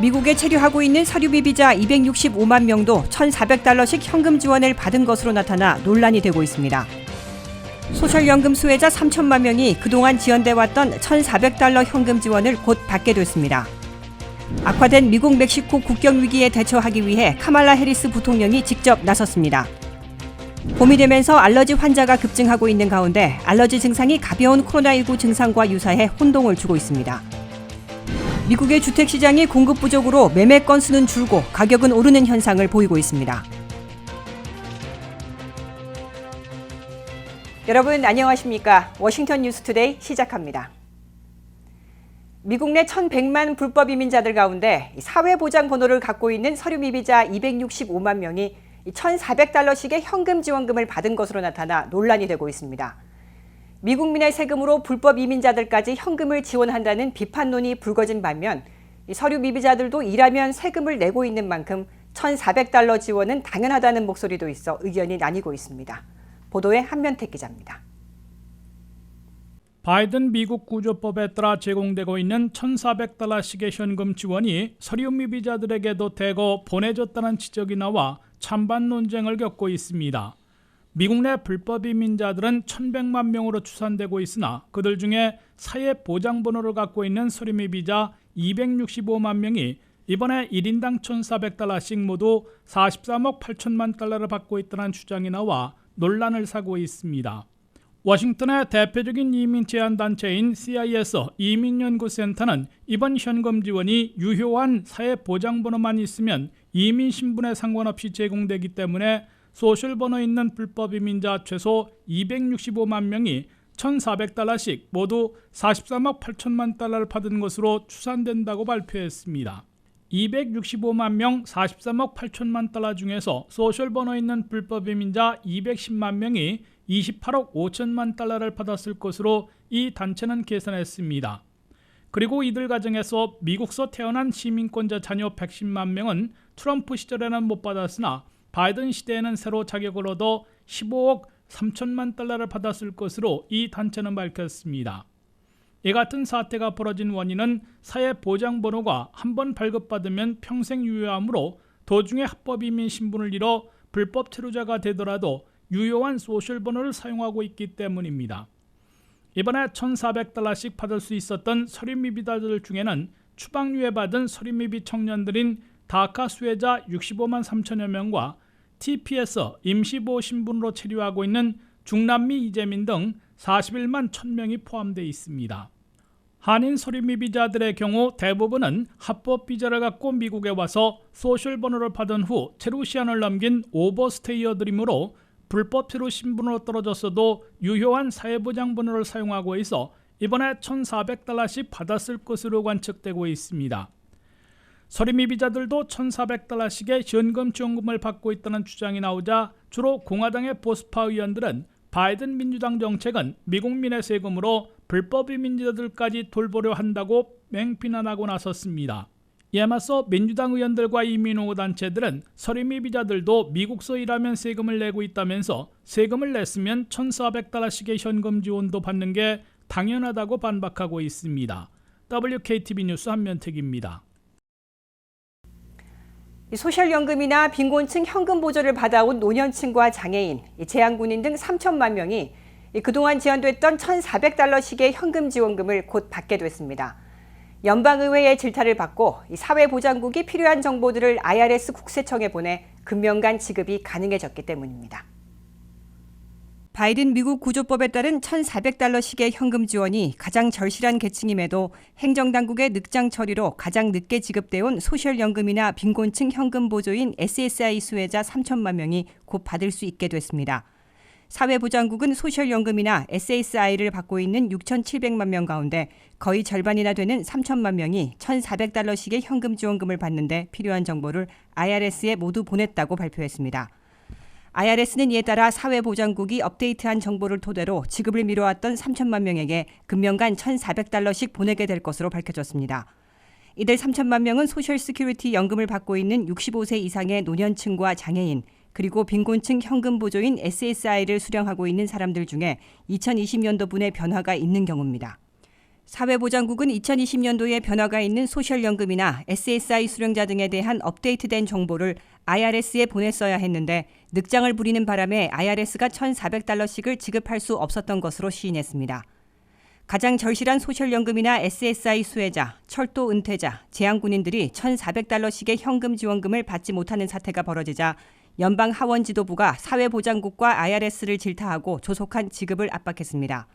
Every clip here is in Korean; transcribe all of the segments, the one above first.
미국에 체류하고 있는 서류미비자 265만 명도 1,400달러씩 현금 지원을 받은 것으로 나타나 논란이 되고 있습니다. 소셜연금 수혜자 3천만 명이 그동안 지원돼 왔던 1,400달러 현금 지원을 곧 받게 됐습니다. 악화된 미국-멕시코 국경 위기에 대처하기 위해 카말라 해리스 부통령이 직접 나섰습니다. 봄이 되면서 알러지 환자가 급증하고 있는 가운데 알러지 증상이 가벼운 코로나19 증상과 유사해 혼동을 주고 있습니다. 미국의 주택시장이 공급 부족으로 매매 건수는 줄고 가격은 오르는 현상을 보이고 있습니다. 여러분 안녕하십니까? 워싱턴 뉴스투데이 시작합니다. 미국 내 1,100만 불법 이민자들 가운데 사회보장번호를 갖고 있는 서류미비자 265만 명이 1,400달러씩의 현금 지원금을 받은 것으로 나타나 논란이 되고 있습니다. 미국민의 세금으로 불법 이민자들까지 현금을 지원한다는 비판론이 불거진 반면 서류미비자들도 일하면 세금을 내고 있는 만큼 1,400달러 지원은 당연하다는 목소리도 있어 의견이 나뉘고 있습니다. 보도에 한면택 기자입니다. 바이든 미국 구조법에 따라 제공되고 있는 1,400달러씩의 현금 지원이 서류미비자들에게도 대거 보내졌다는 지적이 나와 찬반 논쟁을 겪고 있습니다. 미국 내 불법 이민자들은 1,100만 명으로 추산되고 있으나 그들 중에 사회보장번호를 갖고 있는 서류미비자 265만 명이 이번에 1인당 1,400달러씩 모두 43억 8천만 달러를 받고 있다는 주장이 나와 논란을 사고 있습니다. 워싱턴의 대표적인 이민 제한단체인 CIS 이민연구센터는 이번 현금 지원이 유효한 사회보장번호만 있으면 이민 신분에 상관없이 제공되기 때문에 소셜번호 있는 불법 이민자 최소 265만 명이 1,400달러씩 모두 43억 8천만 달러를 받은 것으로 추산된다고 발표했습니다. 265만 명 43억 8천만 달러 중에서 소셜번호 있는 불법 이민자 210만 명이 28억 5천만 달러를 받았을 것으로 이 단체는 계산했습니다. 그리고 이들 가정에서 미국서 태어난 시민권자 자녀 110만 명은 트럼프 시절에는 못 받았으나 바이든 시대에는 새로 자격을 얻어 15억 3천만 달러를 받았을 것으로 이 단체는 밝혔습니다. 이 같은 사태가 벌어진 원인은 사회보장번호가 한번 발급받으면 평생 유효하므로 도중에 합법이민 신분을 잃어 불법 체류자가 되더라도 유효한 소셜번호를 사용하고 있기 때문입니다. 이번에 1,400달러씩 받을 수 있었던 서류미비자들 중에는 추방유예 받은 서류미비 청년들인 다카 수혜자 65만 3천여 명과 TPS 임시보호 신분으로 체류하고 있는 중남미 이재민 등 41만 1,000명이 포함되어 있습니다. 한인 서류미비자들의 경우 대부분은 합법 비자를 갖고 미국에 와서 소셜번호를 받은 후 체류 시한을 넘긴 오버스테이어들이므로 불법 체류 신분으로 떨어졌어도 유효한 사회보장번호를 사용하고 있어 이번에 1,400달러씩 받았을 것으로 관측되고 있습니다. 서류미비자들도 1,400달러씩의 현금 지원금을 받고 있다는 주장이 나오자 주로 공화당의 보수파 의원들은 바이든 민주당 정책은 미국민의 세금으로 불법 이민자들까지 돌보려 한다고 맹비난하고 나섰습니다. 이에 맞서 민주당 의원들과 이민호우 단체들은 서류미비자들도 미국서 일하면 세금을 내고 있다면서 세금을 냈으면 1,400달러씩의 현금 지원도 받는 게 당연하다고 반박하고 있습니다. WKTV 뉴스 한면택입니다. 소셜연금이나 빈곤층 현금 보조를 받아온 노년층과 장애인, 재향군인 등 3천만 명이 그동안 지원됐던 1,400달러씩의 현금 지원금을 곧 받게 됐습니다. 연방의회의 질타를 받고 사회보장국이 필요한 정보들을 IRS 국세청에 보내 금년간 지급이 가능해졌기 때문입니다. 바이든 미국 구조법에 따른 1,400달러씩의 현금 지원이 가장 절실한 계층임에도 행정당국의 늑장 처리로 가장 늦게 지급돼온 소셜연금이나 빈곤층 현금 보조인 SSI 수혜자 3천만 명이 곧 받을 수 있게 됐습니다. 사회보장국은 소셜연금이나 SSI를 받고 있는 6,700만 명 가운데 거의 절반이나 되는 3천만 명이 1,400달러씩의 현금 지원금을 받는데 필요한 정보를 IRS에 모두 보냈다고 발표했습니다. IRS는 이에 따라 사회보장국이 업데이트한 정보를 토대로 지급을 미뤄왔던 3천만 명에게 금년간 1,400달러씩 보내게 될 것으로 밝혀졌습니다. 이들 3천만 명은 소셜시큐리티 연금을 받고 있는 65세 이상의 노년층과 장애인, 그리고 빈곤층 현금 보조인 SSI를 수령하고 있는 사람들 중에 2020년도분의 변화가 있는 경우입니다. 사회보장국은 2020년도에 변화가 있는 소셜연금이나 SSI 수령자 등에 대한 업데이트된 정보를 IRS에 보냈어야 했는데 늑장을 부리는 바람에 IRS가 1,400달러씩을 지급할 수 없었던 것으로 시인했습니다. 가장 절실한 소셜연금이나 SSI 수혜자, 철도 은퇴자, 재향군인들이 1,400달러씩의 현금 지원금을 받지 못하는 사태가 벌어지자 연방 하원 지도부가 사회보장국과 IRS를 질타하고 조속한 지급을 압박했습니다.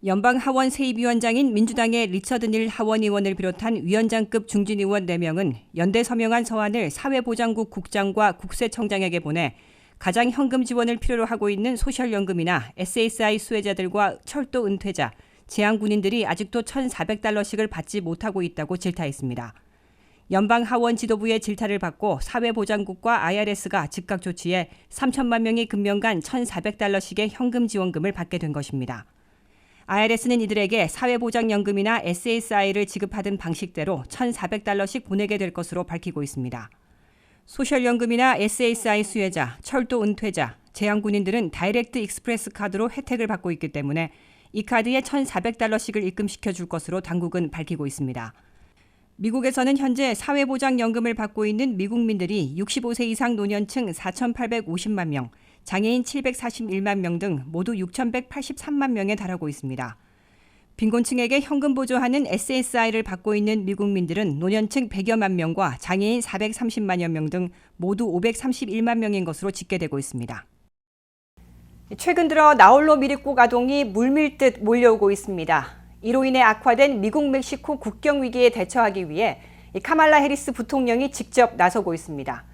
연방 하원 세입위원장인 민주당의 리처드 닐 하원 의원을 비롯한 위원장급 중진 의원 4명은 연대 서명한 서한을 사회보장국 국장과 국세청장에게 보내 가장 현금 지원을 필요로 하고 있는 소셜연금이나 SSI 수혜자들과 철도 은퇴자, 재향군인들이 아직도 1,400달러씩을 받지 못하고 있다고 질타했습니다. 연방 하원 지도부의 질타를 받고 사회보장국과 IRS가 즉각 조치해 3천만 명이 금년간 1,400달러씩의 현금 지원금을 받게 된 것입니다. IRS는 이들에게 사회보장연금이나 SSI를 지급하던 방식대로 1,400달러씩 보내게 될 것으로 밝히고 있습니다. 소셜연금이나 SSI 수혜자, 철도 은퇴자, 재향군인들은 다이렉트 익스프레스 카드로 혜택을 받고 있기 때문에 이 카드에 1,400달러씩을 입금시켜 줄 것으로 당국은 밝히고 있습니다. 미국에서는 현재 사회보장연금을 받고 있는 미국민들이 65세 이상 노년층 4,850만 명, 장애인 741만 명 등 모두 6,183만 명에 달하고 있습니다. 빈곤층에게 현금 보조하는 SSI를 받고 있는 미국민들은 노년층 100여만 명과 장애인 430만여 명 등 모두 531만 명인 것으로 집계되고 있습니다. 최근 들어 나홀로 미립국 아동이 물밀듯 몰려오고 있습니다. 이로 인해 악화된 미국-멕시코 국경 위기에 대처하기 위해 카말라 해리스 부통령이 직접 나서고 있습니다.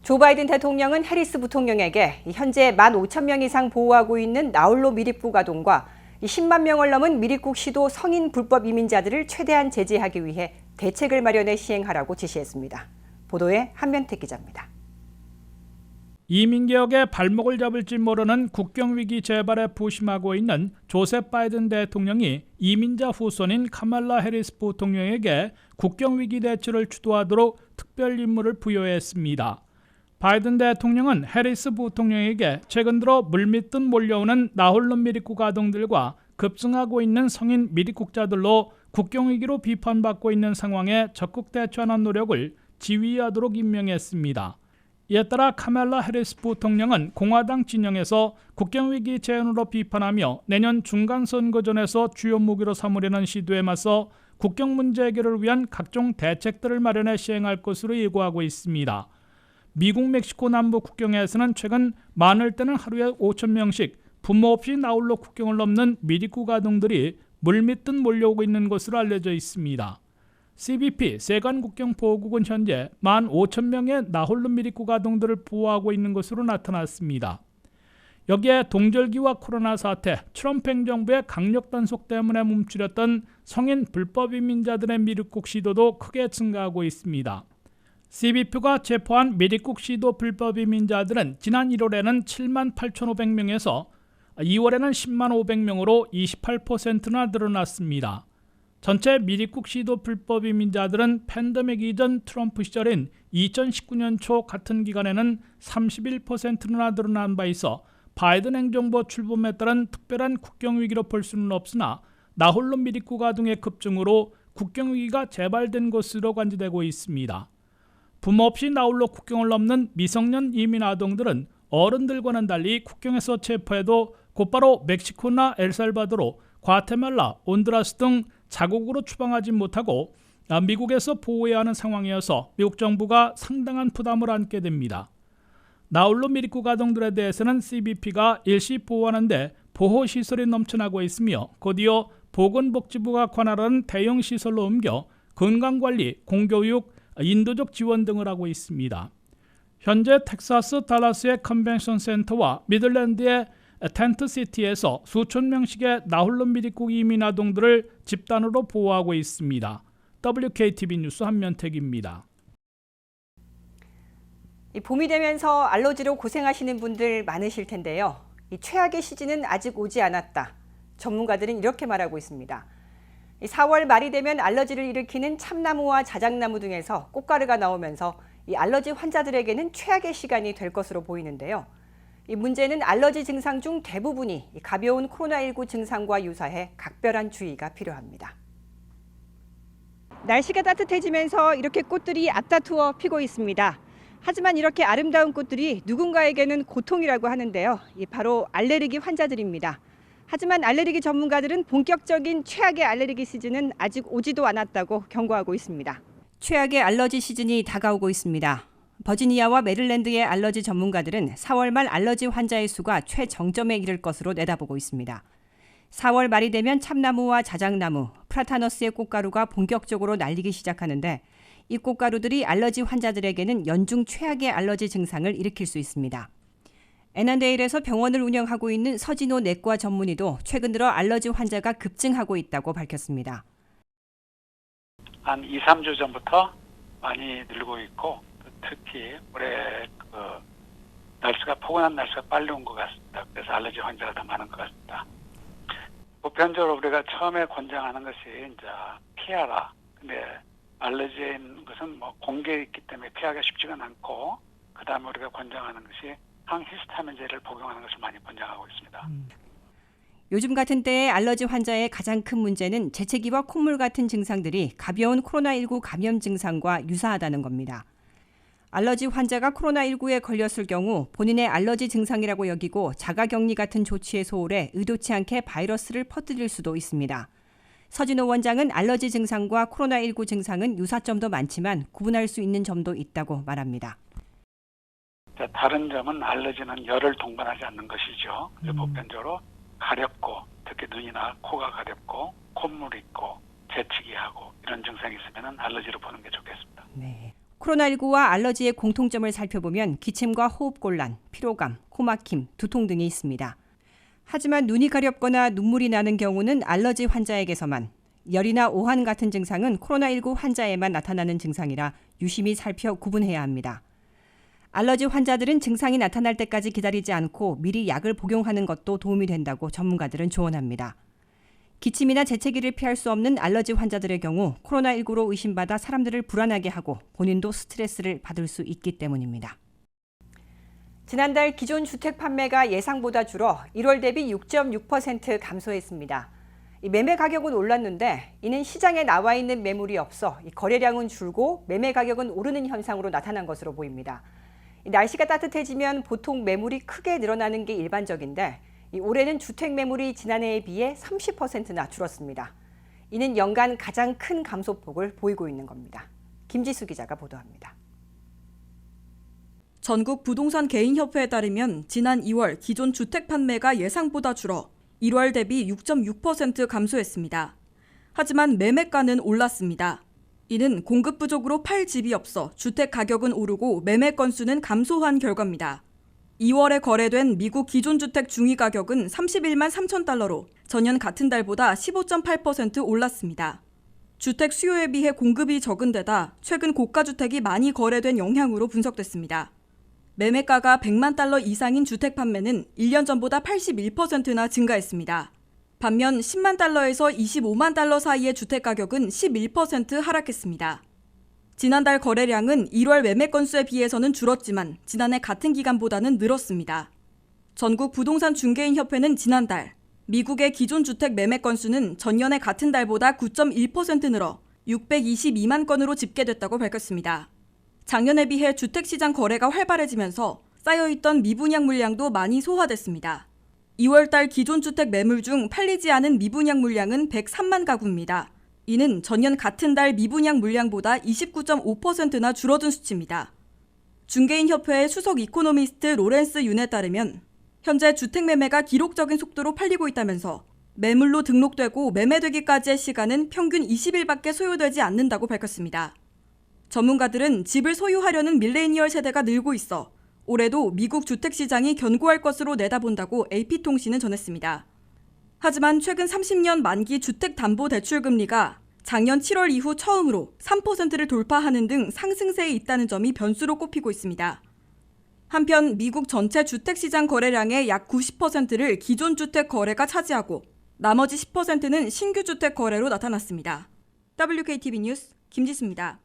조 바이든 대통령은 해리스 부통령에게 현재 15,000명 이상 보호하고 있는 나홀로 미립국 아동과 10만 명을 넘은 미립국 시도 성인 불법 이민자들을 최대한 제재하기 위해 대책을 마련해 시행하라고 지시했습니다. 보도에 한면택 기자입니다. 이민개혁의 발목을 잡을지 모르는 국경위기 재발에 부심하고 있는 조셉 바이든 대통령이 이민자 후손인 카말라 해리스 부통령에게 국경위기 대처를 주도하도록 특별 임무를 부여했습니다. 바이든 대통령은 해리스 부통령에게 최근 들어 물밀듯 몰려오는 나홀로 미립국 아동들과 급증하고 있는 성인 미립국자들로 국경위기로 비판받고 있는 상황에 적극 대처하는 노력을 지휘하도록 임명했습니다. 이에 따라 카말라 해리스 부통령은 공화당 진영에서 국경위기 재현으로 비판하며 내년 중간선거전에서 주요 무기로 삼으려는 시도에 맞서 국경 문제 해결을 위한 각종 대책들을 마련해 시행할 것으로 예고하고 있습니다. 미국 멕시코 남부 국경에서는 최근 많을 때는 하루에 5,000명씩 부모 없이 나홀로 국경을 넘는 미립국 아동들이 물밀듯 몰려오고 있는 것으로 알려져 있습니다. CBP 세관국경보호국은 현재 15,000명의 나홀로 미립국 아동들을 보호하고 있는 것으로 나타났습니다. 여기에 동절기와 코로나 사태, 트럼프 행정부의 강력 단속 때문에 멈추렸던 성인 불법 이민자들의 미립국 시도도 크게 증가하고 있습니다. CBP가 체포한 미립국 시도 불법 이민자들은 지난 1월에는 78,500명에서 2월에는 105,000명으로 28%나 늘어났습니다. 전체 미립국 시도 불법 이민자들은 팬데믹 이전 트럼프 시절인 2019년 초 같은 기간에는 31%나 늘어난 바 있어 바이든 행정부 출범에 따른 특별한 국경위기로 볼 수는 없으나 나홀로 미립국 아동의 급증으로 국경위기가 재발된 것으로 관지되고 있습니다. 부모 없이 나홀로 국경을 넘는 미성년 이민 아동들은 어른들과는 달리 국경에서 체포해도 곧바로 멕시코나 엘살바도르, 과테말라, 온두라스 등 자국으로 추방하지 못하고 미국에서 보호해야 하는 상황이어서 미국 정부가 상당한 부담을 안게 됩니다. 나홀로 미립국 아동들에 대해서는 CBP가 일시 보호하는데 보호시설이 넘쳐나고 있으며 곧이어 보건복지부가 관할하는 대형 시설로 옮겨 건강관리, 공교육, 인도적 지원 등을 하고 있습니다. 현재 텍사스 달라스의 컨벤션 센터와 미들랜드의 텐트시티에서 수천 명씩의 나홀로 미립국 이민 아동들을 집단으로 보호하고 있습니다. WKTV 뉴스 한면택입니다. 봄이 되면서 알러지로 고생하시는 분들 많으실 텐데요. 이 최악의 시즌은 아직 오지 않았다. 전문가들은 이렇게 말하고 있습니다. 4월 말이 되면 알러지를 일으키는 참나무와 자작나무 등에서 꽃가루가 나오면서 이 알러지 환자들에게는 최악의 시간이 될 것으로 보이는데요. 이 문제는 알러지 증상 중 대부분이 가벼운 코로나19 증상과 유사해 각별한 주의가 필요합니다. 날씨가 따뜻해지면서 이렇게 꽃들이 앞다투어 피고 있습니다. 하지만 이렇게 아름다운 꽃들이 누군가에게는 고통이라고 하는데요. 바로 알레르기 환자들입니다. 하지만 알레르기 전문가들은 본격적인 최악의 알레르기 시즌은 아직 오지도 않았다고 경고하고 있습니다. 최악의 알러지 시즌이 다가오고 있습니다. 버지니아와 메릴랜드의 알러지 전문가들은 4월 말 알러지 환자의 수가 최정점에 이를 것으로 내다보고 있습니다. 4월 말이 되면 참나무와 자작나무, 프라타너스의 꽃가루가 본격적으로 날리기 시작하는데 이 꽃가루들이 알러지 환자들에게는 연중 최악의 알러지 증상을 일으킬 수 있습니다. 애난데일에서 병원을 운영하고 있는 서진호 내과 전문의도 최근 들어 알러지 환자가 급증하고 있다고 밝혔습니다. 한 2, 3주 전부터 많이 늘고 있고 특히 올해 날씨가 포근한 날씨가 빨리 온 것 같습니다. 그래서 알러지 환자가 더 많은 것 같습니다. 보편적으로 우리가 처음에 권장하는 것이 이제 피하라. 근데 알러지인 것은 공기에 있기 때문에 피하기가 쉽지가 않고 그다음에 우리가 권장하는 것이 항히스타민제를 복용하는 것을 많이 권장하고 있습니다. 요즘 같은 때의 알러지 환자의 가장 큰 문제는 재채기와 콧물 같은 증상들이 가벼운 코로나19 감염 증상과 유사하다는 겁니다. 알러지 환자가 코로나19에 걸렸을 경우 본인의 알러지 증상이라고 여기고 자가격리 같은 조치에 소홀해 의도치 않게 바이러스를 퍼뜨릴 수도 있습니다. 서진호 원장은 알러지 증상과 코로나19 증상은 유사점도 많지만 구분할 수 있는 점도 있다고 말합니다. 다른 점은 알러지는 열을 동반하지 않는 것이죠. 보편적으로 가렵고 특히 눈이나 코가 가렵고 콧물이 있고 재채기하고 이런 증상이 있으면 알러지로 보는 게 좋겠습니다. 네. 코로나19와 알러지의 공통점을 살펴보면 기침과 호흡곤란, 피로감, 코막힘, 두통 등이 있습니다. 하지만 눈이 가렵거나 눈물이 나는 경우는 알러지 환자에게서만, 열이나 오한 같은 증상은 코로나19 환자에만 나타나는 증상이라 유심히 살펴 구분해야 합니다. 알러지 환자들은 증상이 나타날 때까지 기다리지 않고 미리 약을 복용하는 것도 도움이 된다고 전문가들은 조언합니다. 기침이나 재채기를 피할 수 없는 알러지 환자들의 경우 코로나19로 의심받아 사람들을 불안하게 하고 본인도 스트레스를 받을 수 있기 때문입니다. 지난달 기존 주택 판매가 예상보다 줄어 1월 대비 6.6% 감소했습니다. 매매 가격은 올랐는데 이는 시장에 나와 있는 매물이 없어 거래량은 줄고 매매 가격은 오르는 현상으로 나타난 것으로 보입니다. 날씨가 따뜻해지면 보통 매물이 크게 늘어나는 게 일반적인데 올해는 주택 매물이 지난해에 비해 30%나 줄었습니다. 이는 연간 가장 큰 감소폭을 보이고 있는 겁니다. 김지수 기자가 보도합니다. 전국 부동산 개인협회에 따르면 지난 2월 기존 주택 판매가 예상보다 줄어 1월 대비 6.6% 감소했습니다. 하지만 매매가는 올랐습니다. 이는 공급 부족으로 팔 집이 없어 주택 가격은 오르고 매매 건수는 감소한 결과입니다. 2월에 거래된 미국 기존 주택 중위 가격은 31만 3천 달러로 전년 같은 달보다 15.8% 올랐습니다. 주택 수요에 비해 공급이 적은 데다 최근 고가 주택이 많이 거래된 영향으로 분석됐습니다. 매매가가 100만 달러 이상인 주택 판매는 1년 전보다 81%나 증가했습니다. 반면 10만 달러에서 25만 달러 사이의 주택 가격은 11% 하락했습니다. 지난달 거래량은 1월 매매 건수에 비해서는 줄었지만 지난해 같은 기간보다는 늘었습니다. 전국 부동산 중개인 협회는 지난달 미국의 기존 주택 매매 건수는 전년의 같은 달보다 9.1% 늘어 622만 건으로 집계됐다고 밝혔습니다. 작년에 비해 주택시장 거래가 활발해지면서 쌓여있던 미분양 물량도 많이 소화됐습니다. 2월달 기존 주택 매물 중 팔리지 않은 미분양 물량은 103만 가구입니다. 이는 전년 같은 달 미분양 물량보다 29.5%나 줄어든 수치입니다. 중개인협회의 수석 이코노미스트 로렌스 윤에 따르면 현재 주택 매매가 기록적인 속도로 팔리고 있다면서 매물로 등록되고 매매되기까지의 시간은 평균 20일밖에 소요되지 않는다고 밝혔습니다. 전문가들은 집을 소유하려는 밀레니얼 세대가 늘고 있어 올해도 미국 주택시장이 견고할 것으로 내다본다고 AP통신은 전했습니다. 하지만 최근 30년 만기 주택담보대출금리가 작년 7월 이후 처음으로 3%를 돌파하는 등 상승세에 있다는 점이 변수로 꼽히고 있습니다. 한편 미국 전체 주택시장 거래량의 약 90%를 기존 주택 거래가 차지하고 나머지 10%는 신규 주택 거래로 나타났습니다. WKTV 뉴스 김지수입니다.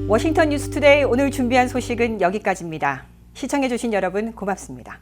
워싱턴 뉴스투데이 오늘 준비한 소식은 여기까지입니다. 시청해주신 여러분 고맙습니다.